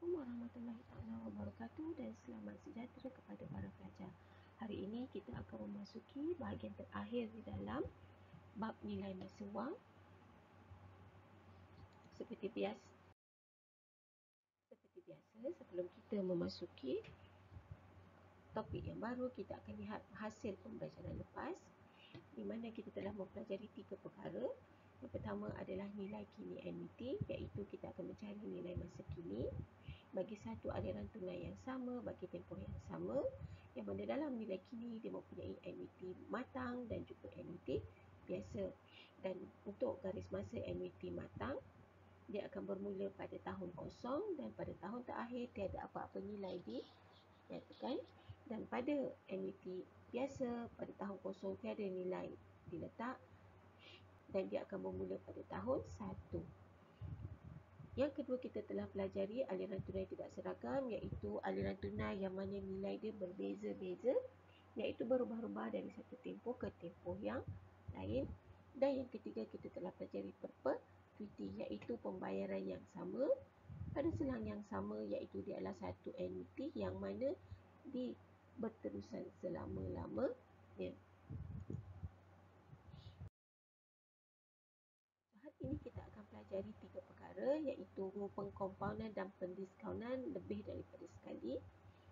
Assalamualaikum warahmatullahi taala wabarakatuh dan selamat sejahtera kepada para pelajar. Hari ini kita akan memasuki bahagian terakhir di dalam bab nilai masa wang. Seperti biasa, sebelum kita memasuki topik yang baru, kita akan lihat hasil pembelajaran lepas di mana kita telah mempelajari 3 perkara. Yang pertama adalah nilai kini annuity, iaitu kita akan mencari nilai masa kini bagi satu aliran tunai yang sama bagi tempoh yang sama, yang mana dalam nilai kini dia mempunyai annuity matang dan juga annuity biasa. Dan untuk garis masa annuity matang, dia akan bermula pada tahun kosong dan pada tahun terakhir tiada apa-apa nilai dinyatakan. Dan pada annuity biasa, pada tahun kosong tiada nilai diletak dan dia akan bermula pada tahun 1. Yang kedua, kita telah pelajari aliran tunai tidak seragam, iaitu aliran tunai yang mana nilai dia berbeza-beza, iaitu berubah-ubah dari satu tempoh ke tempoh yang lain. Dan yang ketiga, kita telah pelajari perpetuity, iaitu pembayaran yang sama pada selang yang sama, iaitu dia adalah satu annuity yang mana berterusan selama-lamanya. Hari ini kita akan pelajari 3 perkara, iaitu pengkompaunan dan pendiskaunan lebih daripada sekali,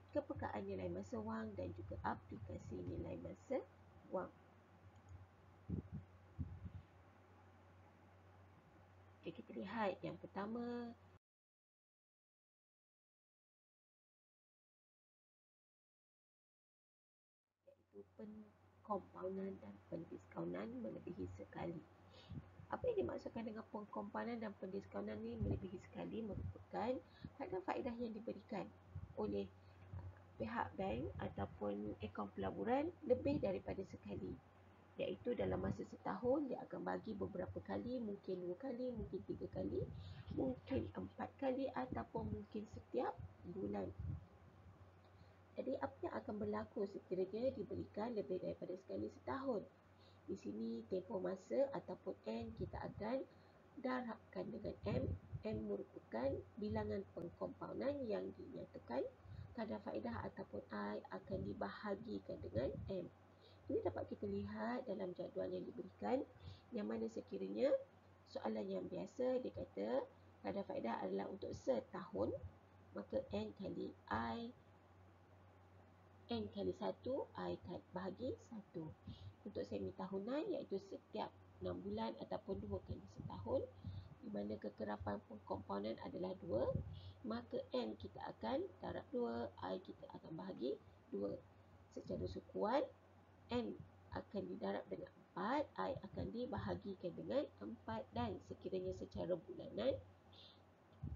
kepekaan nilai masa wang dan juga aplikasi nilai masa wang. Okay, kita lihat yang pertama. Iaitu pengkompaunan dan pendiskaunan melebihi sekali. Apa yang dimaksudkan dengan pengkompaunan dan pendiskaunan ni melebihi sekali merupakan hadaf faedah yang diberikan oleh pihak bank ataupun akaun pelaburan lebih daripada sekali, iaitu dalam masa setahun dia akan bagi beberapa kali, mungkin 2 kali, mungkin 3 kali, mungkin 4 kali ataupun mungkin setiap bulan. Jadi apa yang akan berlaku sekiranya diberikan lebih daripada sekali setahun? Di sini tempoh masa ataupun N kita akan darabkan dengan M. M merupakan bilangan pengkompaunan yang dinyatakan. Kadar faedah ataupun I akan dibahagikan dengan M. Ini dapat kita lihat dalam jadual yang diberikan, yang mana sekiranya soalan yang biasa dia kata kadar faedah adalah untuk setahun, maka N kali I, N kali 1, I bahagi 1. Untuk semi tahunan, iaitu setiap 6 bulan ataupun 2 kali setahun, di mana kekerapan pengkompaunan adalah 2, maka N kita akan darab 2, I kita akan bahagi 2. Secara sukuan, N akan didarab dengan 4, I akan dibahagikan dengan 4, dan sekiranya secara bulanan,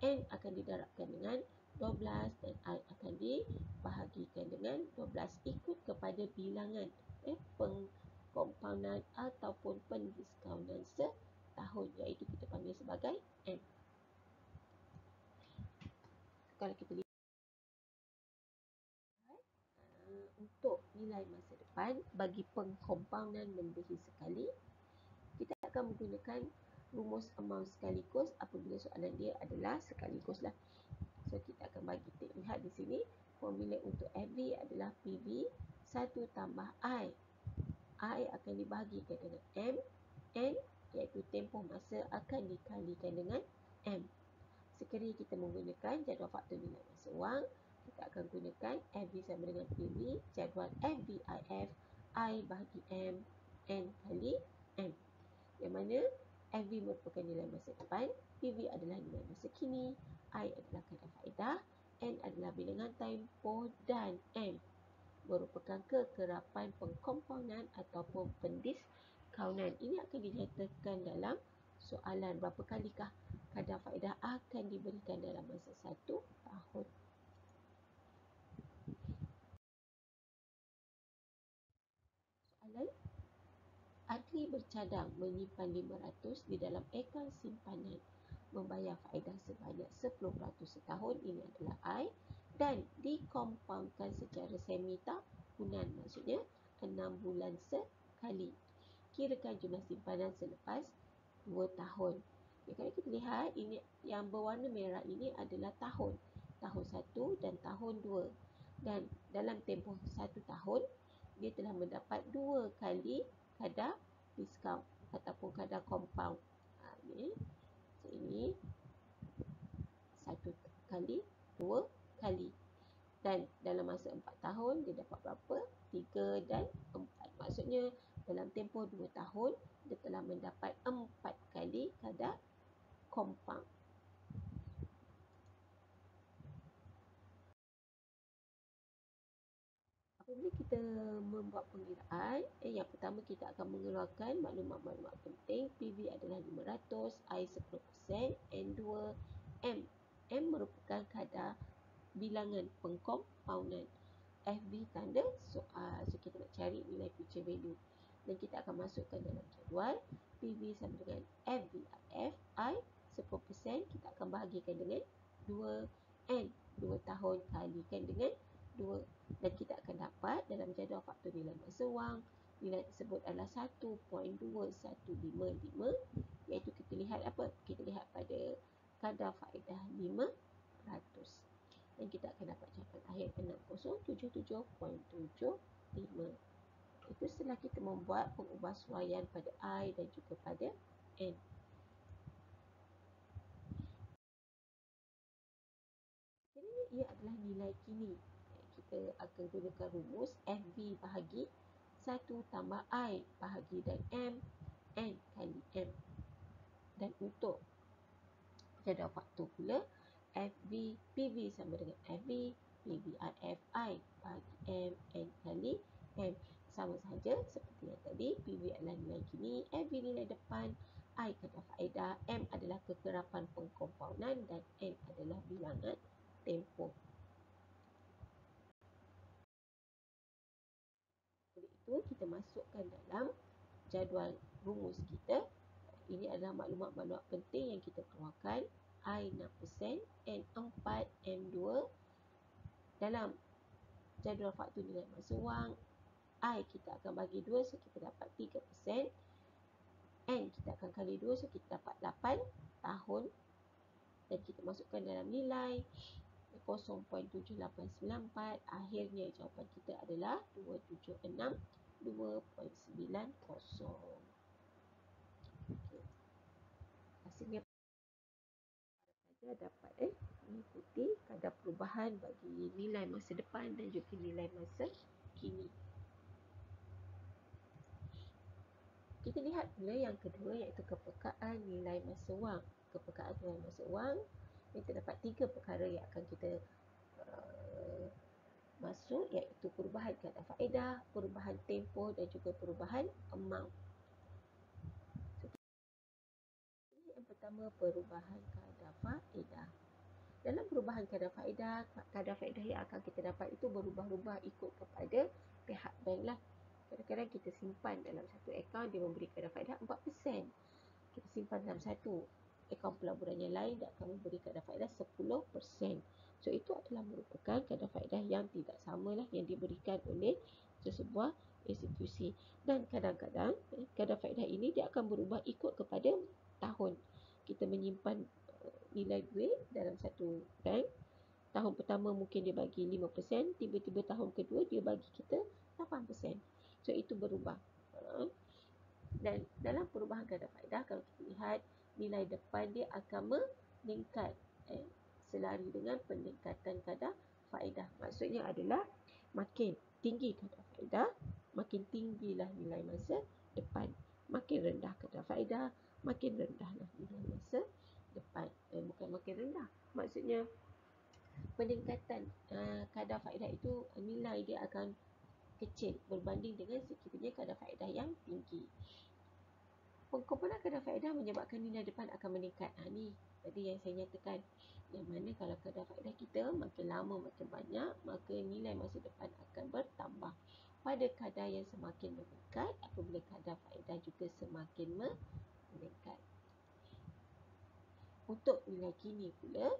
N akan didarabkan dengan 12 dan I akan dibahagikan dengan 12 ikut kepada bilangan pengkompaunan ataupun pendiskaunan setahun, iaitu kita panggil sebagai M. Kalau kita lihat untuk nilai masa depan bagi pengkompaunan melebihi sekali, kita akan menggunakan rumus amount sekaligus apabila soalan dia adalah sekaligus lah. So kita akan bagi lihat di sini, formula untuk FV adalah PV 1 tambah I. I akan dibahagikan dengan M. N iaitu tempoh masa akan dikalikan dengan M. Sekiranya kita menggunakan jadual faktor nilai masa wang, kita akan gunakan FV sama dengan PV, jadual FVIF, I bahagi M, N kali M. Yang mana FV merupakan nilai masa depan, PV adalah nilai masa kini, I adalah kadar faedah, N adalah bilangan tempoh, dan M merupakan kekerapan pengkompaunan ataupun pendiskaunan. Ini akan dinyatakan dalam soalan berapa kalikah kadar faedah akan diberikan dalam masa 1 tahun. Soalan, Adli bercadang menyimpan 500 di dalam akaun simpanan, membayar faedah sebanyak 10% setahun, ini adalah I, dan dikompaunkan secara semi tahunan, maksudnya 6 bulan sekali. Kirakan jumlah simpanan selepas 2 tahun. Ya, kalau kita lihat, ini yang berwarna merah ini adalah tahun. tahun 1 dan tahun 2. Dan dalam tempoh 1 tahun, dia telah mendapat 2 kali kadar diskaun ataupun kadar kompaun. Ini 1 kali, 2 kali. Dan dalam masa 4 tahun, dia dapat berapa? 3 dan 4. Maksudnya, dalam tempoh 2 tahun, dia telah mendapat 4 kali kadar kompaun. Apabila kita membuat pengiraan, yang pertama kita akan mengeluarkan maklumat-maklumat penting. PV adalah 500, I 10%, N2, M. M merupakan kadar bilangan pengkompaunan. FV tanda soal. So kita nak cari nilai future value. Dan kita akan masukkan dalam jadual. PV sama dengan FV I 10%. Kita akan bahagikan dengan 2N. 2 tahun kalikan dengan 2. Dan kita akan dapat dalam jadual faktor nilai masa wang, nilai tersebut adalah 1.2155, iaitu kita lihat apa? Kita lihat pada kadar faedah 5%. Dan kita akan dapat jawapan akhir 6077.75. Itu setelah kita membuat pengubahsuaian pada I dan juga pada N. Jadi ia adalah nilai kini. Kita akan gunakan rumus FV bahagi 1 tambah I bahagi dan M, N kali M. Dan untuk jadual faktor pula, FV PV sama dengan FV, PV FI bahagi M, N kali M. Sama sahaja seperti yang tadi, PV adalah nilai kini, FV nilai depan, I kadar faedah, M adalah kekerapan pengkompaunan dan N adalah bilangan tempoh. Oleh itu, kita masukkan dalam jadual rumus kita. Ini adalah maklumat-maklumat penting yang kita keluarkan. I 6%, N 4, M 2. Dalam jadual faktor nilai masa wang, I kita akan bagi 2, so kita dapat 3%. N kita akan kali 2, so kita dapat 8 tahun. Dan kita masukkan dalam nilai 0.7894. Akhirnya jawapan kita adalah 276.2.90. Okay. Hasilnya saja dapat mengikuti kadar perubahan bagi nilai masa depan dan juga nilai masa kini. Kita lihat pula yang kedua, iaitu kepekaan nilai masa wang. Kepekaan nilai masa wang, ini terdapat 3 perkara yang akan kita masuk, iaitu perubahan kadar faedah, perubahan tempoh dan juga perubahan amount. Yang pertama, perubahan kadar faedah. Dalam perubahan kadar faedah yang akan kita dapat itu berubah-ubah ikut kepada pihak bank lah. Kadang-kadang kita simpan dalam satu akaun, dia memberi kadar faedah 4%. Kita simpan dalam satu akaun pelaburan yang lain, dia akan memberi kadar faedah 10%. So itu adalah merupakan kadar faedah yang tidak sama lah yang diberikan oleh sesebuah institusi. Dan kadang-kadang kadar faedah ini dia akan berubah ikut kepada tahun. Kita menyimpan nilai duit dalam satu bank. Tahun pertama mungkin dia bagi 5%, tiba-tiba tahun kedua dia bagi kita 8%. So itu berubah. Dan dalam perubahan kadar faedah, kalau kita lihat nilai depan dia akan meningkat selari dengan peningkatan kadar faedah. Maksudnya adalah makin tinggi kadar faedah, makin tinggilah nilai masa depan. Makin rendah kadar faedah, makin rendahlah nilai masa depan. Bukan makin rendah. Maksudnya peningkatan kadar faedah itu nilai dia akan kecil berbanding dengan sekiranya kadar faedah yang tinggi. Pengkomponan kadar faedah menyebabkan nilai depan akan meningkat. Ni tadi yang saya nyatakan. Yang mana kalau kadar faedah kita makin lama makin banyak, maka nilai masa depan akan bertambah. Pada kadar yang semakin meningkat, apabila kadar faedah juga semakin meningkat. Untuk nilai kini pula,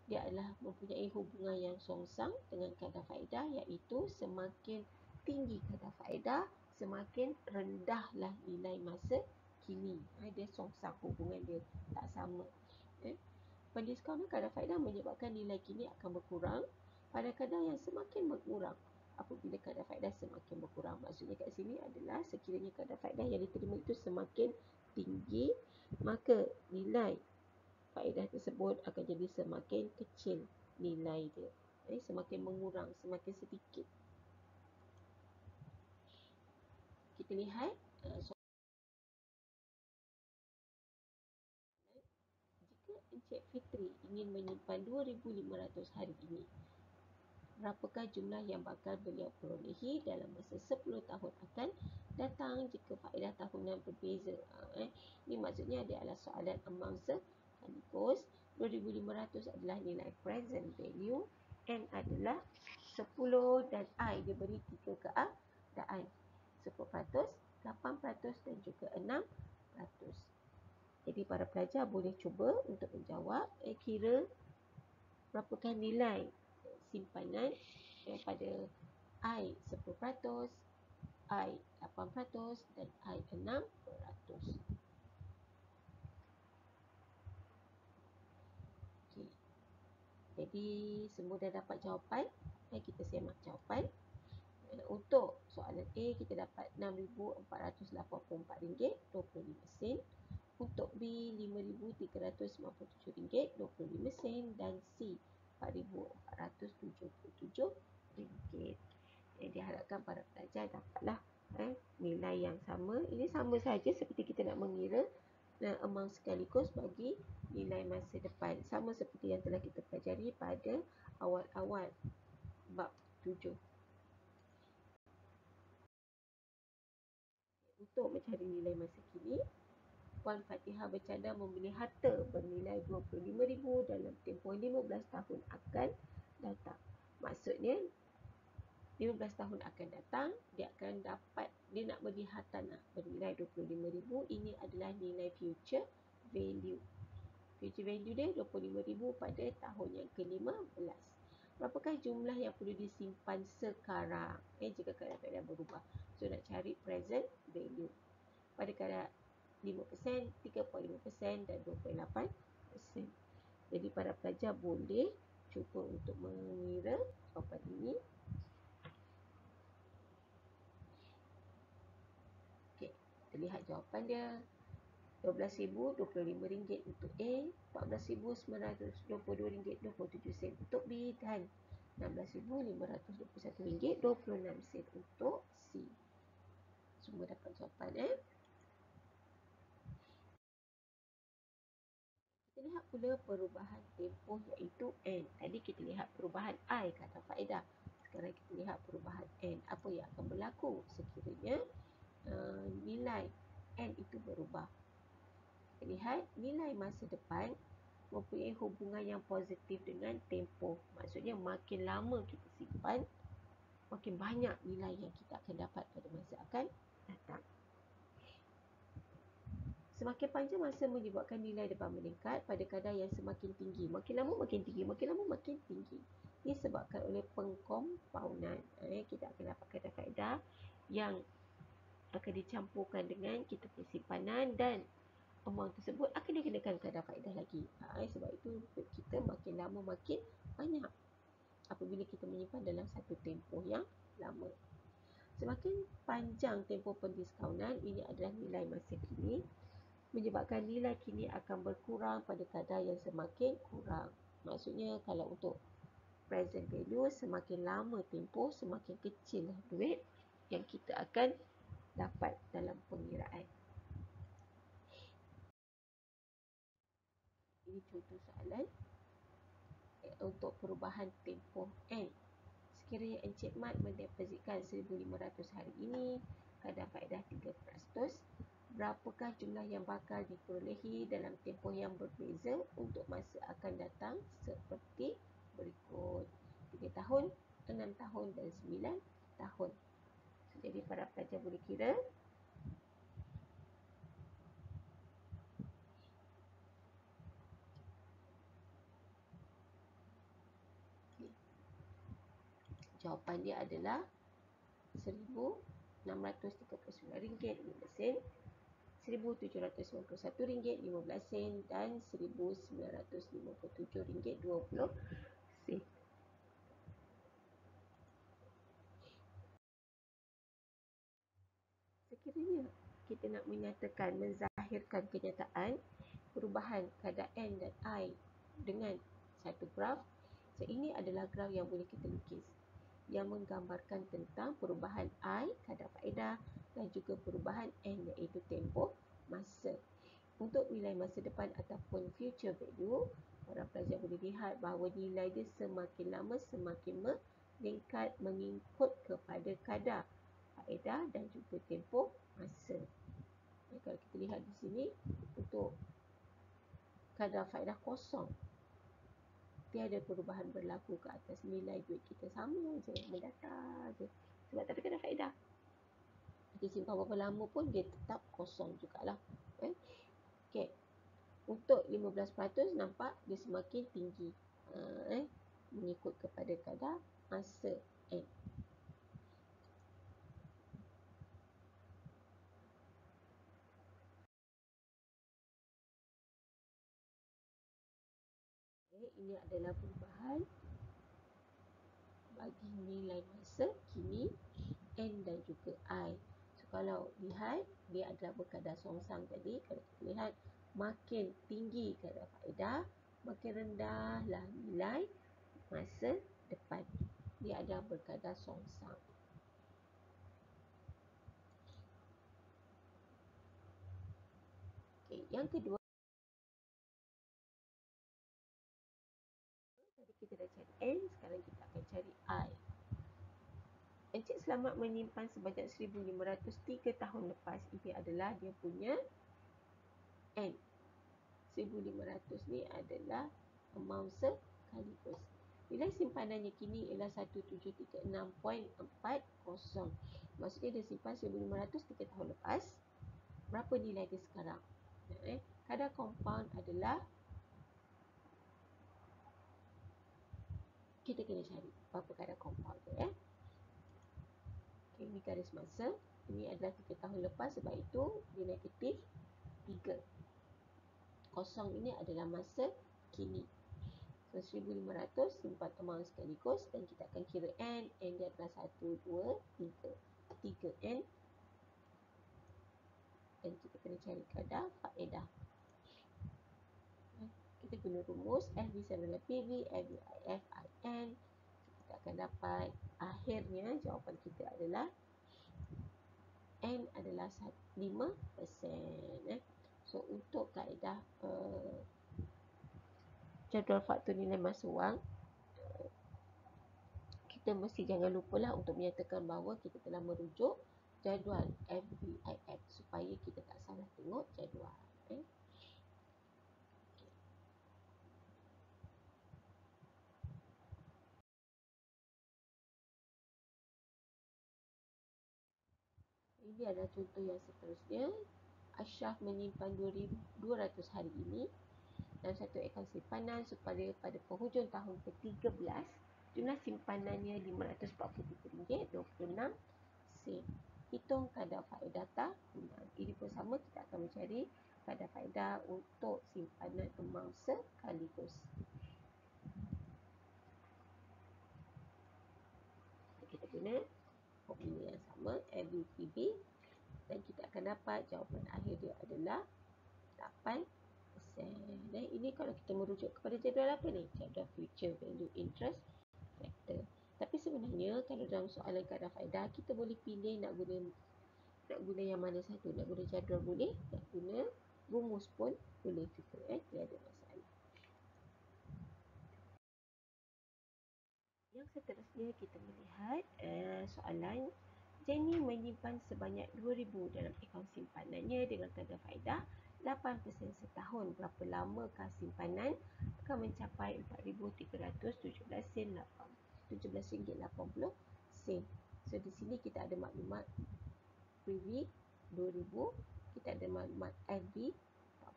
dia adalah mempunyai hubungan yang songsang dengan kadar faedah, iaitu semakin tinggi kadar faedah, semakin rendahlah nilai masa kini. Dia songsang, hubungan dia tak sama. Pendiskaunan kadar faedah menyebabkan nilai kini akan berkurang pada kadar yang semakin berkurang apabila kadar faedah semakin berkurang. Maksudnya kat sini adalah sekiranya kadar faedah yang diterima itu semakin tinggi, maka nilai faedah tersebut akan jadi semakin kecil nilai dia. Semakin mengurang, semakin sedikit. Kita lihat jika Encik Fitri ingin menyimpan 2,500 hari ini, berapakah jumlah yang bakal beliau perolehi dalam masa 10 tahun akan datang jika faedah tahunan berbeza? Ini maksudnya dia adalah soalan amount sekaligus. 2,500 adalah nilai present value, N adalah 10 dan I dia beri 3 keadaan. 10%, 8% dan juga 6%. Jadi para pelajar boleh cuba untuk menjawab kira berapakah nilai simpanan pada I 10%, I 8% dan I 6%. Okay. Jadi semua dah dapat jawapan. Kita semak jawapan. Untuk soalan A kita dapat RM6,484.25. Untuk B RM5,397.25 dan C RM4,477. Diharapkan para pelajar dapatlah nilai yang sama. Ini sama saja seperti kita nak mengira amount sekaligus bagi nilai masa depan. Sama seperti yang telah kita pelajari pada awal-awal bab 7. Untuk mencari nilai masa kini, Puan Fatihah bercadang membeli harta bernilai RM25,000 dalam tempoh 15 tahun akan datang. Maksudnya 15 tahun akan datang, dia akan dapat, dia nak beli hartanah bernilai RM25,000. Ini adalah nilai future value. Future value dia RM25,000 pada tahun yang ke-15. Berapakah jumlah yang perlu disimpan sekarang jika kadar faedah berubah? So nak cari present value. Pada kadar 5%, 3.5% dan 2.8%. Jadi para pelajar boleh cuba untuk mengira jawapan ini. Okey, kita lihat jawapan dia. RM12,025 untuk A, RM14,922.27 untuk B dan RM16,521.26 untuk C. Semua dapat jawapan. Kita lihat pula perubahan tempoh iaitu N. Tadi kita lihat perubahan I kata faedah. Sekarang kita lihat perubahan N. Apa yang akan berlaku sekiranya nilai N itu berubah? Kita lihat nilai masa depan mempunyai hubungan yang positif dengan tempoh. Maksudnya makin lama kita simpan, makin banyak nilai yang kita akan dapat pada masa akan datang. Semakin panjang masa menyebabkan nilai depan meningkat pada kadar yang semakin tinggi. Makin lama makin tinggi, makin lama makin tinggi. Ini disebabkan oleh pengkompaunan. Kita akan dapat kadar faedah yang akan dicampurkan dengan kita punya simpanan dan amount tersebut akan dikenakan kadar faedah lagi. Sebab itu kita makin lama makin banyak apabila kita menyimpan dalam satu tempoh yang lama. Semakin panjang tempoh pendiskaunan, ini adalah nilai masa kini, menyebabkan nilai kini akan berkurang pada kadar yang semakin kurang. Maksudnya kalau untuk present value, semakin lama tempoh, semakin kecil duit yang kita akan dapat dalam pengiraan. Ini contoh soalan untuk perubahan tempoh N. Sekiranya Encik Mat mendepositkan 1,500 hari ini, kadar faedah 3%, berapakah jumlah yang bakal diperolehi dalam tempoh yang berbeza untuk masa akan datang seperti berikut. 3 tahun, 6 tahun dan 9 tahun. Jadi para pelajar boleh kira. Jawapan dia adalah RM1,639.5. RM1,791.15 dan RM1,957.20. Sekiranya kita nak menyatakan, menzahirkan kenyataan perubahan kadar N dan I dengan satu graf, so ini adalah graf yang boleh kita lukis yang menggambarkan tentang perubahan I, kadar faedah, dan juga perubahan N iaitu tempoh masa. Untuk nilai masa depan ataupun future value, orang pelajar boleh lihat bahawa nilai dia semakin lama semakin meningkat mengikut kepada kadar faedah dan juga tempoh masa. Kalau kita lihat di sini, untuk kadar faedah kosong, tiada perubahan berlaku ke atas, nilai duit kita sama je, mendatar je. Sebab tak ada kadar faedah. Kita simpan berapa lama pun dia tetap kosong jugalah. Okay. Untuk 15% nampak dia semakin tinggi. Mengikut kepada kadar masa N. Ini adalah perubahan bagi nilai masa kini N dan juga I. So kalau lihat, dia adalah berkadar songsang tadi. Kalau kita lihat, makin tinggi kadar faedah, makin rendahlah nilai masa depan. Dia adalah berkadar songsang. Okay, yang kedua, tadi kita dah cari N, sekarang kita akan cari I. Encik Selamat menyimpan sebanyak 1,503 tahun lepas. Ini adalah dia punya N. 1,500 ni adalah amount sekaligus. Nilai simpanannya kini ialah 1736.40. Maksudnya dia simpan 1,500 3 tahun lepas. Berapa nilai dia sekarang? Kadar compound adalah, kita kena cari berapa kadar compound dia. Okay, ini garis masa. Ini adalah 3 tahun lepas, sebab itu dia negatif 3. Kosong ini adalah masa kini. So 1,500 simpan amount sekaligus dan kita akan kira N. N dia adalah 1, 2, 3. 3N. Dan kita kena cari kadar faedah. Kita guna rumus F B sama dengan PV, F B I F I N. Kita akan dapat akhirnya jawapan kita adalah N adalah 5%. So untuk kaedah jadual faktor nilai masa wang, kita mesti jangan lupalah untuk menyatakan bahawa kita telah merujuk jadual FVIF supaya kita tak salah tengok jadual. Ini adalah contoh yang seterusnya. Ashraf menyimpan 2,200 hari ini dan satu akaun simpanan supaya pada penghujung tahun ke-13 jumlah simpanannya RM543.26. Hitung kadar faedah tahunan. Ini pun sama, kita akan mencari kadar faedah untuk simpanan amount sekaligus. Kita guna formula yang sama, FVPB, dan kita akan dapat jawapan akhir dia adalah 8%. Dan ini kalau kita merujuk kepada jadual apa ni? Jadual future value interest factor. Tapi sebenarnya kalau dalam soalan kadar faedah, kita boleh pilih nak guna yang mana satu. Nak guna jadual boleh, nak guna rumus pun boleh juga. Tiada masalah. Yang seterusnya kita melihat soalan. Jenny menyimpan sebanyak 2,000 dalam akaun simpanannya dengan kadar faedah 8% setahun. Berapa lamakah simpanan akan mencapai RM4,317.80. So di sini kita ada maklumat PV 2,000, kita ada maklumat FB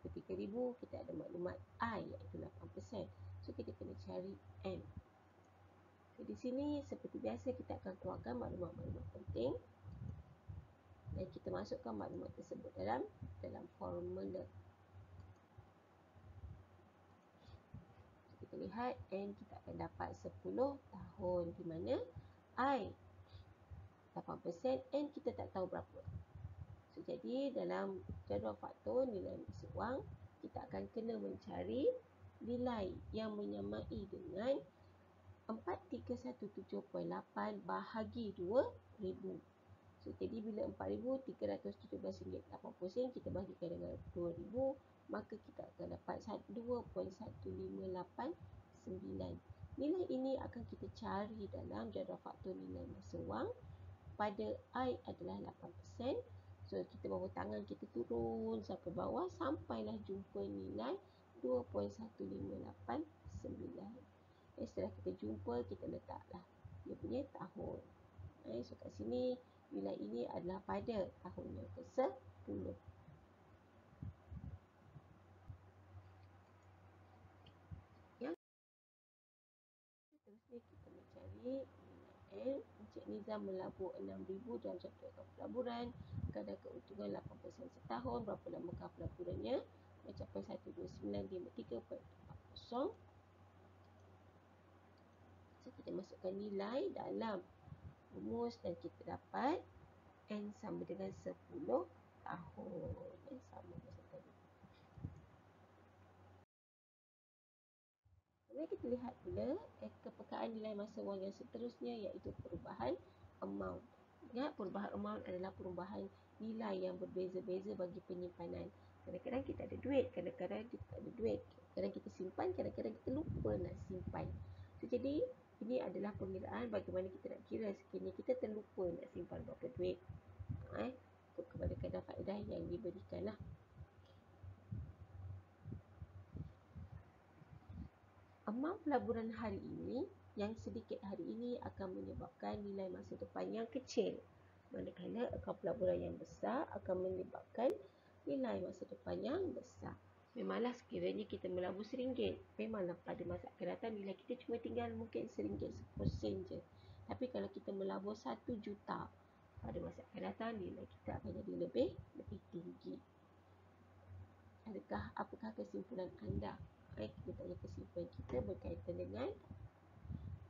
43,000, kita ada maklumat I iaitu 8%. So kita kena cari N. So, di sini seperti biasa kita akan keluarkan maklumat-maklumat penting Dan kita masukkan maklumat tersebut dalam formula. Kita lihat N kita akan dapat 10 tahun, di mana I 8%, N kita tak tahu berapa. So, jadi dalam jadual faktor nilai masa wang, kita akan kena mencari nilai yang menyamai dengan 4317.8 bahagi 2000. So, jadi bila RM4,317.80 kita bahagikan dengan 2000, maka kita akan dapat 2.1589. Nilai ini akan kita cari dalam jadual faktor nilai masa wang. Pada I adalah 8%. So, kita bawa tangan kita turun sampai bawah sampailah jumpa nilai 2.1589. Setelah kita jumpa, kita letaklah dia punya tahun. So, kat sini nilai ini adalah pada tahun yang ke-10. Yang seterusnya kita mencari nilai N. Encik Nizam melabur 6,000 dalam satu ekor pelaburan. Kadar keuntungan 8% setahun. Berapa lamakah pelaburannya? Mencapai 12953.40. So, kita masukkan nilai dalam rumus dan kita dapat N sama dengan 10 tahun. Sama macam tadi. Kemudian kita lihat pula kepekaan nilai masa wang yang seterusnya, iaitu perubahan amount. Ingat, perubahan amount adalah perubahan nilai yang berbeza-beza bagi penyimpanan. Kadang-kadang kita ada duit, kadang-kadang kita tak ada duit. Kadang kita simpan, kadang-kadang kita lupa nak simpan. So, jadi ini adalah pengiraan bagaimana kita nak kira sekiranya kita terlupa nak simpan berapa duit. Kepada kadar faedah yang diberikanlah. Amount pelaburan hari ini yang sedikit hari ini akan menyebabkan nilai masa depan yang kecil. Manakala akaun pelaburan yang besar akan menyebabkan nilai masa depan yang besar. Memanglah sekiranya kita melabur RM1, memanglah pada masa akan datang nilai kita cuma tinggal mungkin RM1, 10 je. Tapi kalau kita melabur 1 juta, pada masa akan datang nilai kita akan jadi lebih tinggi. Apakah kesimpulan anda? Kita tanya kesimpulan kita berkaitan dengan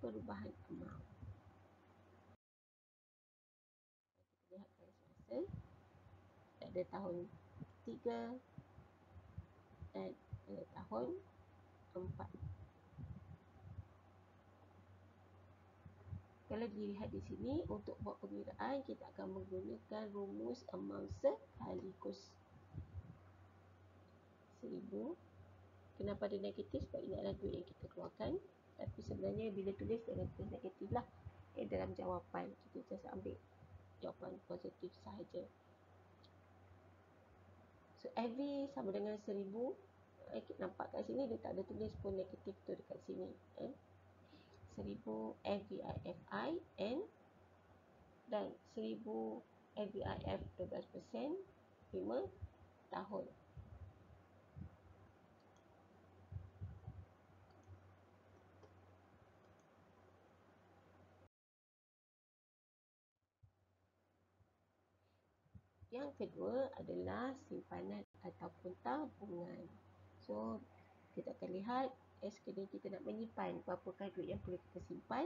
perubahan amount. Kita lihat garis masa. Ada tahun 3 dan ada tahun 4. Kalau dilihat di sini, untuk buat pengiraan kita akan menggunakan rumus amount sekaligus. 1000. Kenapa ada negatif? Sebab ini adalah duit yang kita keluarkan. Tapi sebenarnya bila tulis jangan tulis negatif lah. Dalam jawapan kita just ambil jawapan positif sahaja. So, every sama dengan 1000. Nampak kat sini dia tak ada tulis pun negatif tu dekat sini. 1000 LVIFI N dan 1000 LVIF 12% 5 tahun. Yang kedua adalah simpanan ataupun tabungan. So, kita akan lihat sekiranya kita nak menyimpan, berapakah duit yang perlu kita simpan,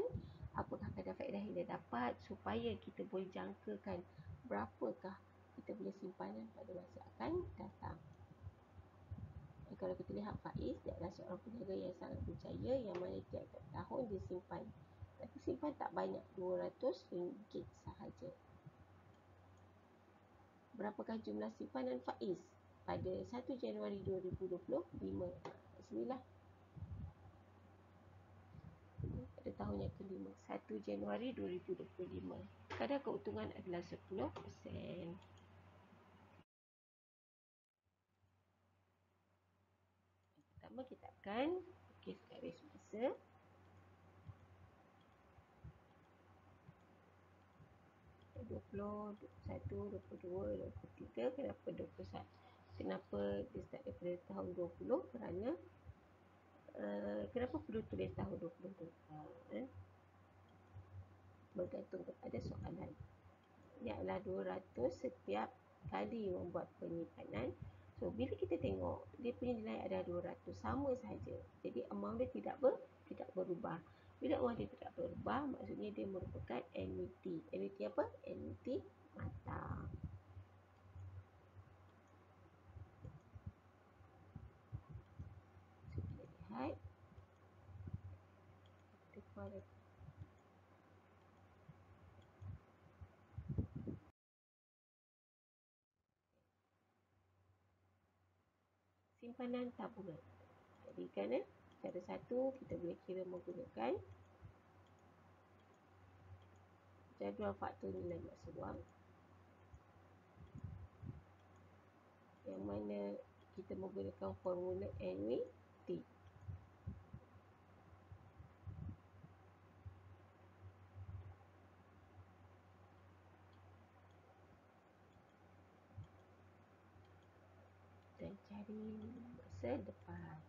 apakah kadar faedah yang dia dapat, supaya kita boleh jangkakan berapakah kita punya simpanan pada masa akan datang. Dan kalau kita lihat Faiz, dia adalah seorang peniaga yang sangat berjaya, yang mana tiap-tiap tahun dia simpan. Tapi simpan tak banyak, RM200 sahaja. Berapakah jumlah simpanan Faiz pada 1 Januari 2025? Kat sinilah. Pada tahun yang kelima, 1 Januari 2025. Kadar keuntungan adalah 10%. Pertama kita akan lukis garis masa. Ada 20, 21, 22, 23. Kenapa 21? Kenapa dia start daripada tahun 20? Kerana kenapa perlu tulis tahun 20 tu? Bergantung kepada soalan. Dia adalah 200 setiap kali membuat penyimpanan. So, bila kita tengok dia punya nilai adalah 200, sama sahaja. Jadi, amount dia tidak berubah. Bila amount dia tidak berubah, maksudnya dia merupakan annuity. Annuity apa? Annuity mata. So, kita lihat. Kita keluar simpanan tabungan. Jadi kan cara satu kita boleh kira menggunakan jadual faktor nilai masa wang, yang mana kita menggunakan formula annuity. Dan cari masa depan.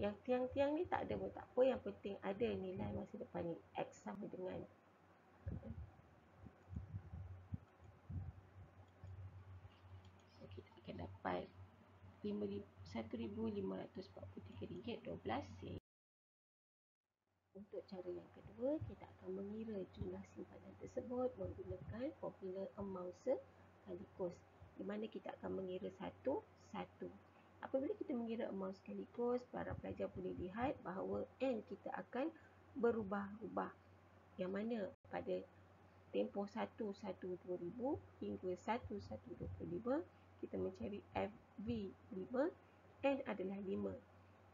Yang tiang-tiang ni tak ada pun tak apa, yang penting ada nilai masa depan ni. X sama dengan kita akan dapat RM1,543.12. Untuk cara yang kedua, kita akan mengira jumlah simpanan tersebut menggunakan formula amount sekali kos, di mana kita akan mengira satu-satu. Apabila kita mengira amount sekali kos, para pelajar boleh lihat bahawa N kita akan berubah-ubah. Yang mana pada tempoh 1/1/2000 hingga 1/1/25, kita mencari FV5, N adalah 5.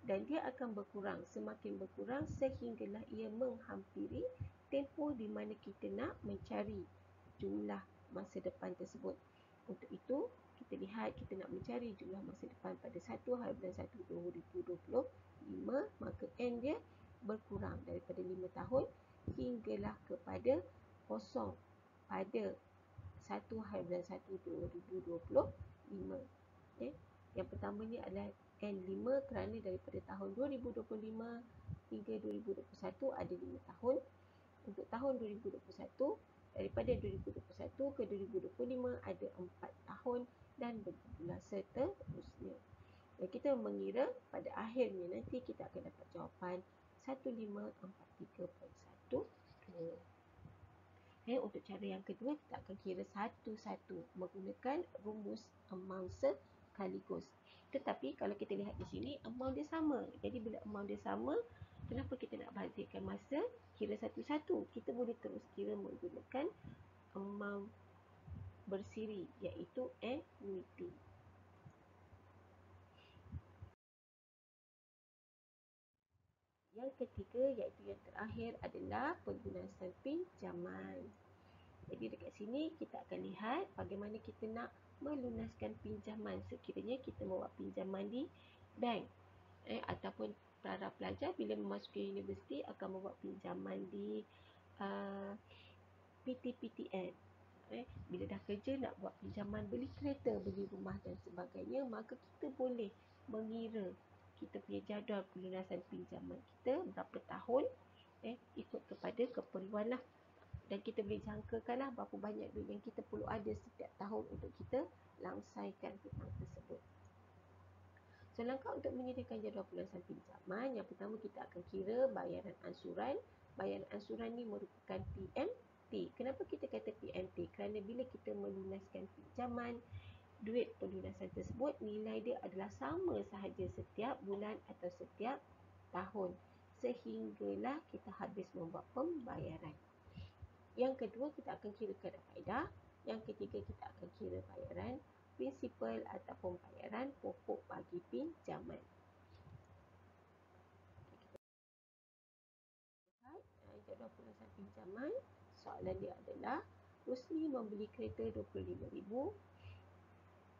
Dan dia akan berkurang, semakin berkurang sehinggalah ia menghampiri tempoh di mana kita nak mencari jumlah masa depan tersebut. Untuk itu, kita lihat kita nak mencari jumlah masa depan pada 1/1/2025, maka N dia berkurang daripada 5 tahun hinggalah kepada 0 pada 1/1/2025. Okay. Yang pertamanya adalah N5 kerana daripada tahun 2025 hingga 2021 ada 5 tahun. Untuk tahun 2021, daripada 2021 ke 2025 ada 4 tahun dan begitulah seterusnya. Dan kita mengira pada akhirnya nanti kita akan dapat jawapan 1543.12. Untuk cara yang kedua, kita akan kira satu-satu menggunakan rumus amount sekaligus. Tetapi kalau kita lihat di sini, amount dia sama. Jadi bila amount dia sama, kenapa kita nak bazirkan masa kira satu-satu? Kita boleh terus kira menggunakan amount bersiri, iaitu annuity. Yang ketiga, iaitu yang terakhir adalah pelunasan pinjaman. Jadi dekat sini kita akan lihat bagaimana kita nak melunaskan pinjaman sekiranya kita membuat pinjaman di bank. Ataupun para pelajar bila memasuki universiti akan membuat pinjaman di PTPTN. Bila dah kerja nak buat pinjaman beli kereta, beli rumah dan sebagainya, maka kita boleh mengira kita punya jadual pelunasan pinjaman kita berapa tahun, ikut kepada keperluan lah. Dan kita boleh jangkakan lah berapa banyak duit yang kita perlu ada setiap tahun untuk kita langsaikan hutang tersebut. So, langkah untuk menyediakan jadual pelunasan pinjaman, yang pertama kita akan kira bayaran ansuran. Bayaran ansuran ni merupakan PMT. Kenapa kita kata PMT? Kerana bila kita melunaskan pinjaman, duit pelunasan tersebut nilai dia adalah sama sahaja setiap bulan atau setiap tahun, sehinggalah kita habis membuat pembayaran. Yang kedua, kita akan kira kadar faedah. Yang ketiga, kita akan kira bayaran prinsipal ataupun bayaran pokok bagi pinjaman. Jadual pelunasan pinjaman, soalan dia adalah Rusli membeli kereta RM25,000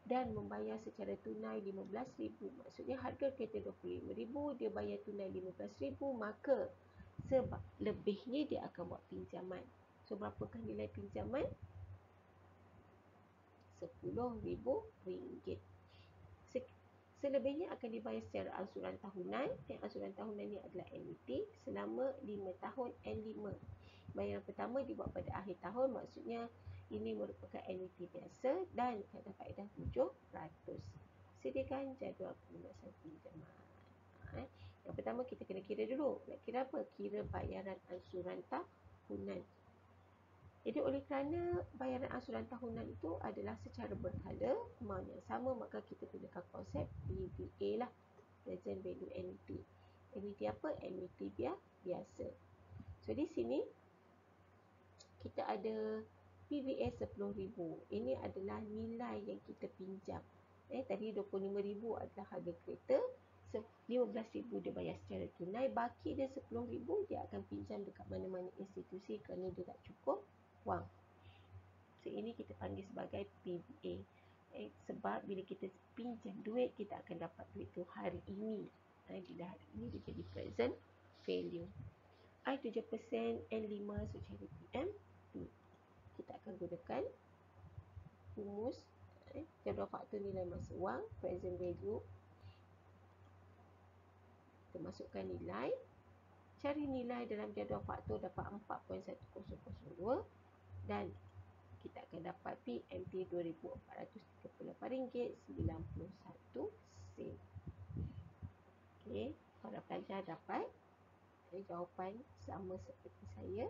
dan membayar secara tunai RM15,000. Maksudnya harga kereta RM25,000, dia bayar tunai RM15,000, maka sebab lebihnya dia akan buat pinjaman. So, berapakah nilai pinjaman? RM10,000. Selebihnya akan dibayar secara ansuran tahunan. Yang ansuran tahunan ini adalah annuity selama 5 tahun N5. Bayaran pertama dibuat pada akhir tahun, maksudnya ini merupakan annuiti biasa dan kadar faedah 7%. Sediakan jadual pelunasan pinjaman. Yang pertama kita kena kira dulu. Nak kira apa? Kira bayaran ansuran tahunan. Jadi oleh kerana bayaran ansuran tahunan itu adalah secara berkala, amount yang sama, maka kita gunakan konsep PVA lah. Present Value Annuity. Annuity apa? Annuity biasa. So di sini kita ada PVA 10,000. Ini adalah nilai yang kita pinjam. Tadi 25,000 adalah harga kereta. 15,000 dia bayar secara tunai. Baki dia 10,000 dia akan pinjam dekat mana-mana institusi kerana dia tak cukup wang. So ini kita panggil sebagai PVA. Sebab bila kita pinjam duit, kita akan dapat duit tu hari ini. Bila hari ini dia jadi present value. I 7%, N5, so cari PMP. Kita akan gunakan rumus jadual faktor nilai masa wang, present value. Kita masukkan nilai. Cari nilai dalam jadual faktor dapat 4.1002 dan kita akan dapat PMP RM2,438.91. Okey, para pelajar dapat jawapan sama seperti saya.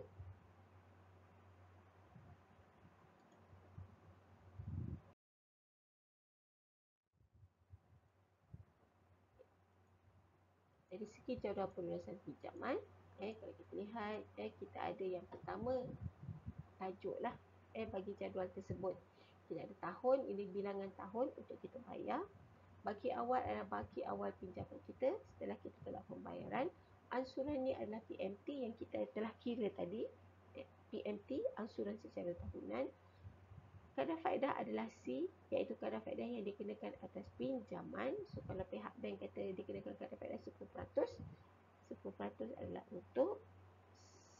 Dari segi jadual pelunasan pinjaman, kalau kita lihat, kita ada yang pertama, tajuk lah bagi jadual tersebut. Kita ada tahun, ini bilangan tahun untuk kita bayar. Baki awal adalah baki awal pinjaman kita setelah kita telah pembayaran. Ansuran ni adalah PMT yang kita telah kira tadi. PMT, ansuran secara tahunan. Kadar faedah adalah C, iaitu kadar faedah yang dikenakan atas pinjaman. So kalau pihak bank kata dikenakan kadar faedah 10%, 10% adalah untuk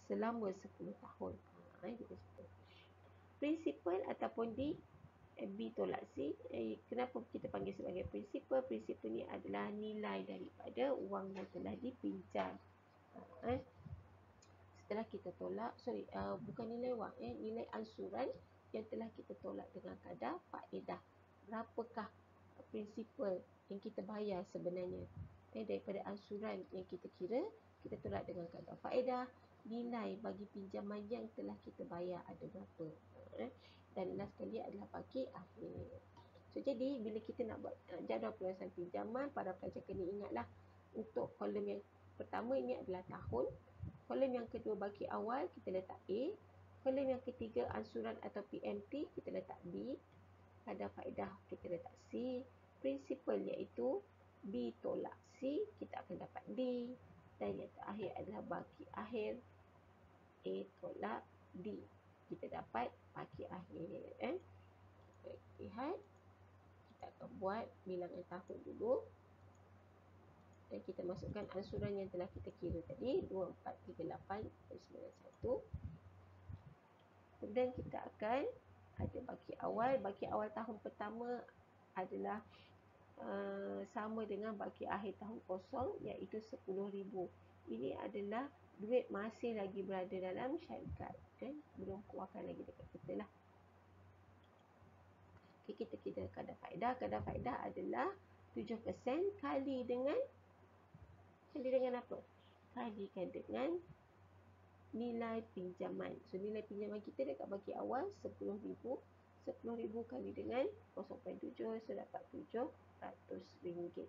selama 10 tahun. Prinsipal ataupun D, B tolak C. Kenapa kita panggil sebagai prinsipal? Prinsipal ni adalah nilai daripada wang yang telah dipinjam. Setelah kita tolak, bukan nilai wang, nilai ansuran yang telah kita tolak dengan kadar faedah. Berapakah prinsipal yang kita bayar sebenarnya? Daripada ansuran yang kita kira, kita tolak dengan kadar faedah, nilai bagi pinjaman yang telah kita bayar ada berapa. Dan last sekali adalah bagi akhir. So jadi bila kita nak buat jadual pelunasan pinjaman, para pelajar kena ingatlah untuk kolom yang pertama ini adalah tahun. Kolom yang kedua baki awal kita letak A. Kolom yang ketiga ansuran atau PMT kita letak B. Kadar faedah kita letak C. Prinsipal iaitu B tolak C, kita akan dapat D. Dan yang terakhir adalah baki akhir A tolak D. Kita dapat baki akhir. Lihat, kita akan buat bilangan tahun dulu. Dan kita masukkan ansuran yang telah kita kira tadi, 2438.91. Kemudian kita akan ada baki awal. Baki awal tahun pertama adalah sama dengan baki akhir tahun kosong, iaitu 10,000. Ini adalah duit masih lagi berada dalam syarikat. Belum keluarkan lagi dekat kita lah. Okay, kita kira kadar faedah. Kadar faedah adalah 7% kali dengan apa? Kalikan dengan nilai pinjaman. So nilai pinjaman kita dekat baki awal 10,000. 10,000 kali dengan 0.7, so dapat RM700.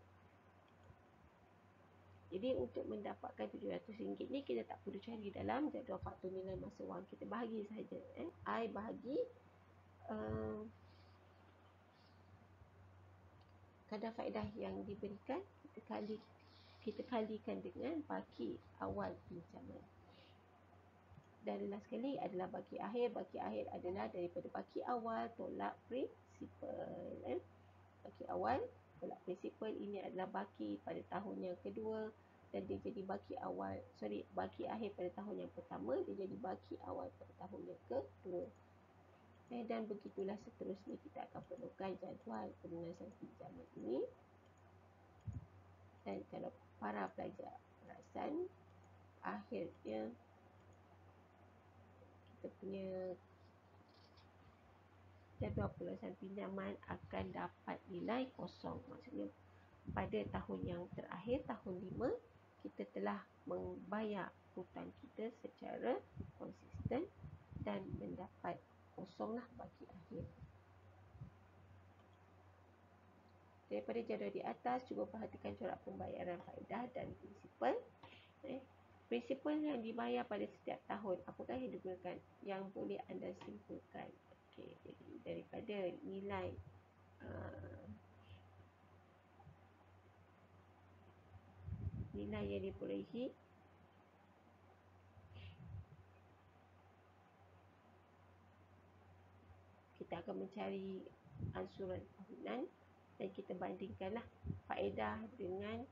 Jadi untuk mendapatkan RM700 ni kita tak perlu cari dalam jadual faktor nilai masa wang. Kita bahagi saja. I bahagi kadar faedah yang diberikan, kita kalikan dengan baki awal pinjaman. Dan last sekali adalah baki akhir. Baki akhir adalah daripada baki awal tolak prinsipal. Baki awal tolak prinsipal, ini adalah baki pada tahun yang kedua dan dia jadi baki akhir pada tahun yang pertama, dia jadi baki awal pada tahun yang kedua. Dan begitulah seterusnya kita akan perlukan jadual pelunasan pinjaman ini. Dan kalau para pelajar perasan, akhirnya kita punya jadual pelunasan pinjaman akan dapat nilai kosong. Maksudnya pada tahun yang terakhir, tahun 5, kita telah membayar hutang kita secara konsisten dan mendapat kosonglah bagi akhir. Daripada jadual di atas, cuba perhatikan corak pembayaran faedah dan prinsipal. Prinsipal yang dibayar pada setiap tahun, apakah yang digunakan? Yang boleh anda simpulkan. Okey, jadi daripada nilai nilai yang diperolehi, kita akan mencari ansuran tahunan dan kita bandingkanlah faedah dengan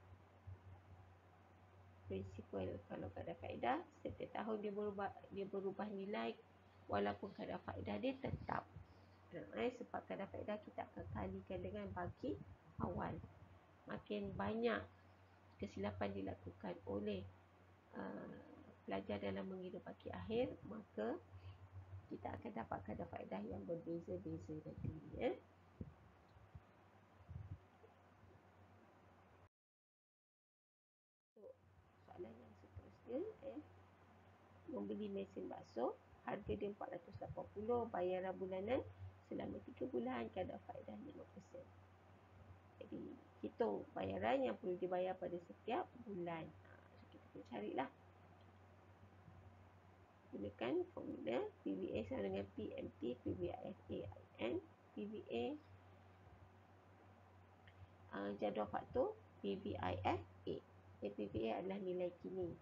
prinsipal. Kalau kadar faedah setiap tahun dia berubah nilai, walaupun kadar faedah dia tetap. Sebab kadar faedah kita akan kalikan dengan bagi awal. Makin banyak kesilapan dilakukan oleh pelajar dalam mengira baki akhir, maka kita akan dapat kadar faedah yang berbeza-beza nanti, ya. Soalan yang seterusnya, membeli mesin bakso, harga dia 480, bayaran bulanan selama 3 bulan, kadar faedah 5%. Jadi hitung bayaran yang perlu dibayar pada setiap bulan. So, kita perlu carilah. Gunakan formula PVA sama dengan PMT, PVIFAIN, PVA jadual faktor PVIFA. PVA adalah nilai kini.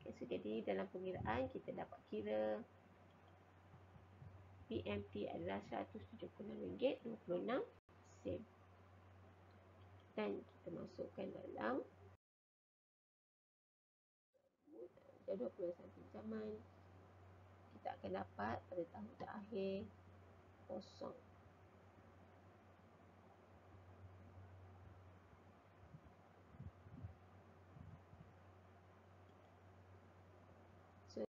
Okay, so jadi dalam pengiraan kita dapat kira PMT adalah RM176.26 dan kita masukkan dalam jadual pelunasan pinjaman. Kita akan dapat pada tahun terakhir kosong. So,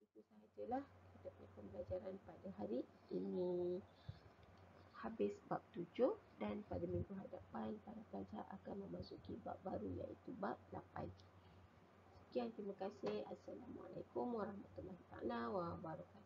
itu sahajalah kita punya pembelajaran pada hari ini. Habis bab 7 dan pada minggu hadapan para pelajar akan memasuki bab baru iaitu bab 8. Sekian, terima kasih. Assalamualaikum warahmatullahi wabarakatuh.